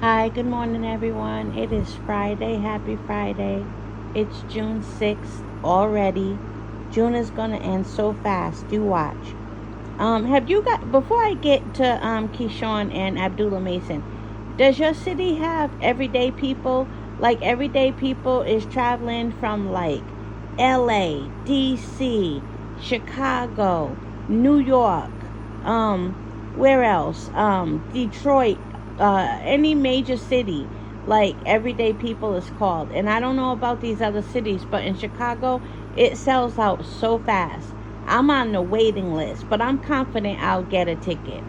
Hi, good morning, everyone. It is Friday. Happy Friday. It's June 6th already. June is going to end so fast. You watch. Have you got, before I get to Keyshawn and Abdullah Mason, does your city have everyday people? Like, everyday people is traveling from like LA, DC, Chicago, New York, um, where else? Detroit, any major city, like everyday people is called. And I don't know about these other cities, but in Chicago, it sells out so fast. I'm on the waiting list, but I'm confident I'll get a ticket.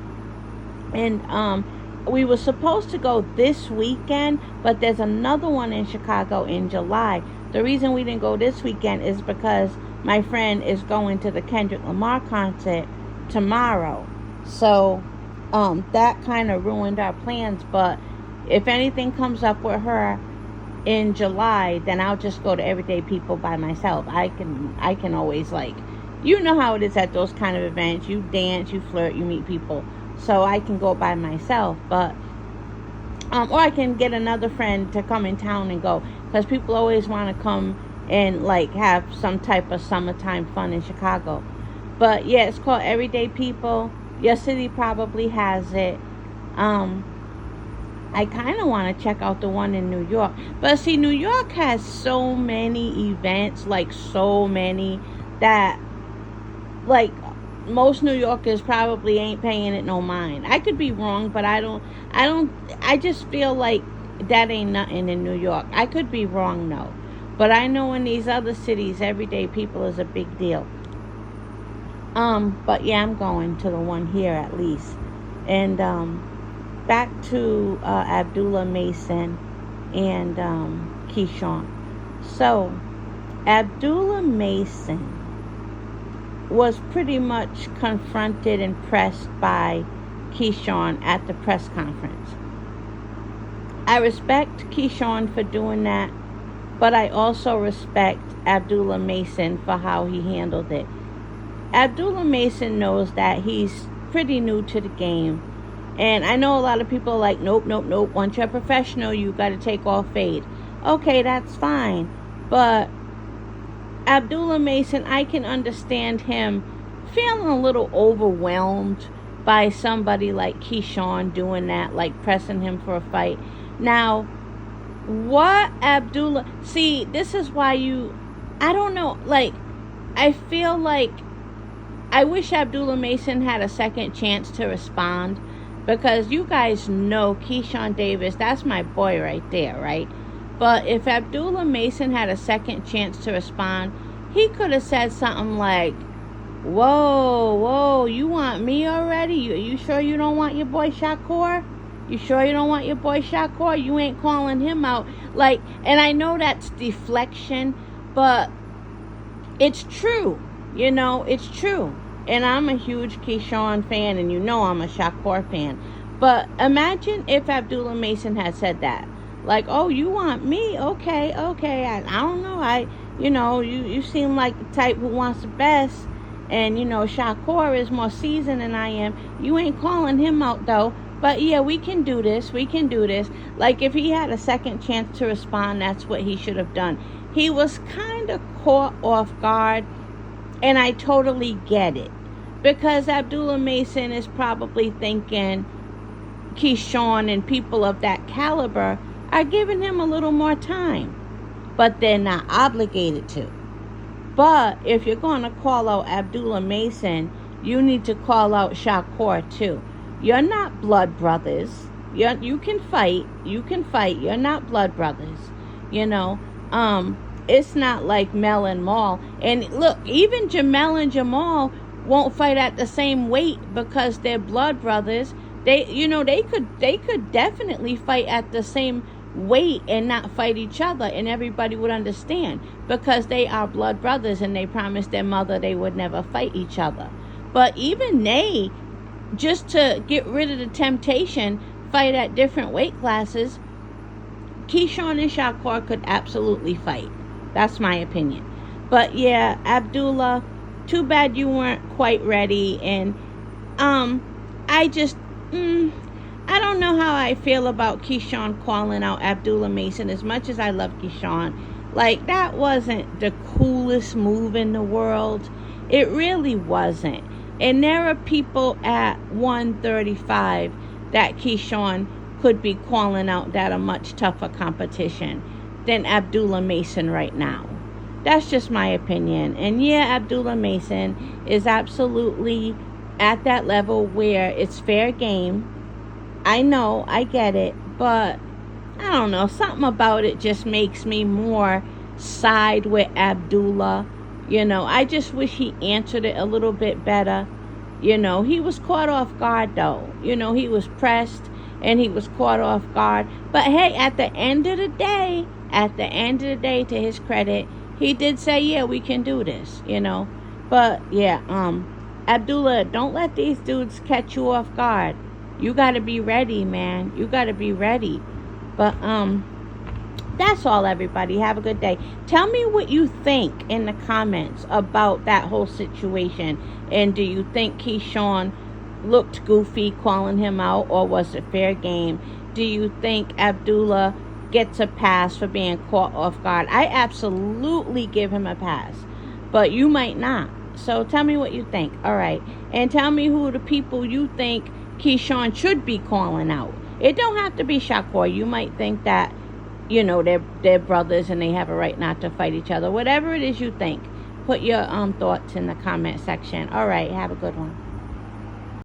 And we were supposed to go this weekend, but there's another one in Chicago in July. The reason we didn't go this weekend is because my friend is going to the Kendrick Lamar concert tomorrow. So that kind of ruined our plans. But if anything comes up with her in July, then I'll just go to Everyday People by myself. I can always, like, you know how it is at those kind of events. You dance, you flirt, you meet people. So I can go by myself, but or I can get another friend to come in town and go, because people always want to come and like have some type of summertime fun in Chicago. But yeah, it's called Everyday People. Your city probably has it. Um, I kind of want to check out the one in New York. But see, New York has so many events, like so many, that like most New Yorkers probably ain't paying it no mind. I could be wrong, but I just feel like that ain't nothing in New York. I could be wrong though. But I know in these other cities, everyday people is a big deal. But yeah, I'm going to the one here at least. And back to Abdullah Mason and Keyshawn. So Abdullah Mason was pretty much confronted and pressed by Keyshawn at the press conference. I respect Keyshawn for doing that, but I also respect Abdullah Mason for how he handled it. Abdullah Mason knows that he's pretty new to the game. And I know a lot of people are like, nope, nope, nope. Once you're a professional, you got to take off fade. Okay, that's fine. But Abdullah Mason, I can understand him feeling a little overwhelmed by somebody like Keyshawn doing that, like pressing him for a fight. Now, what Abdullah, see, this is why I don't know, like, I feel like I wish Abdullah Mason had a second chance to respond, because you guys know Keyshawn Davis, that's my boy right there, right? But if Abdullah Mason had a second chance to respond, he could have said something like, whoa, whoa, you want me already? You sure you don't want your boy Shakur? You sure you don't want your boy Shakur? You ain't calling him out. Like, and I know that's deflection, but it's true. You know, it's true. And I'm a huge Keyshawn fan, and you know I'm a Shakur fan. But imagine if Abdullah Mason had said that. Like, oh, you want me? Okay. I don't know. You seem like the type who wants the best. And, Shakur is more seasoned than I am. You ain't calling him out, though. But, yeah, we can do this. Like, if he had a second chance to respond, that's what he should have done. He was kind of caught off guard. And I totally get it. Because Abdullah Mason is probably thinking Keyshawn and people of that caliber are giving him a little more time. But they're not obligated to. But if you're going to call out Abdullah Mason, you need to call out Shakur too. You're not blood brothers. You can fight. You're not blood brothers. It's not like Mel and Maul. And look, even Jamel and Jamal won't fight at the same weight because they're blood brothers. They could definitely fight at the same weight and not fight each other, and everybody would understand, because they are blood brothers and they promised their mother they would never fight each other. But even they, just to get rid of the temptation, fight at different weight classes. Keyshawn and Shakur could absolutely fight. That's my opinion. But yeah, Abdullah, too bad you weren't quite ready. And I just I don't know how I I feel about Keyshawn calling out Abdullah Mason. As much as I love Keyshawn, like, that wasn't the coolest move in the world. It really wasn't. And there are people at 135 that Keyshawn could be calling out that are much tougher competition than Abdullah Mason right now. That's just my opinion. And yeah, Abdullah Mason is absolutely at that level where it's fair game. I know, I get it, but I don't know, something about it just makes me more side with Abdullah. I just wish he answered it a little bit better. He was caught off guard though. He was pressed and he was caught off guard. But hey, at the end of the day, to his credit, he did say, yeah, we can do this, But yeah, Abdullah, don't let these dudes catch you off guard. You got to be ready, man. You got to be ready. But that's all, everybody. Have a good day. Tell me what you think in the comments about that whole situation. And do you think Keyshawn looked goofy calling him out, or was it fair game? Do you think Abdullah gets a pass for being caught off guard? I absolutely give him a pass, but you might not. So tell me what you think. All right. And tell me who the people you think Keyshawn should be calling out. It don't have to be Shakur. You might think that, they're brothers and they have a right not to fight each other. Whatever it is you think, put your thoughts in the comment section. All right. Have a good one.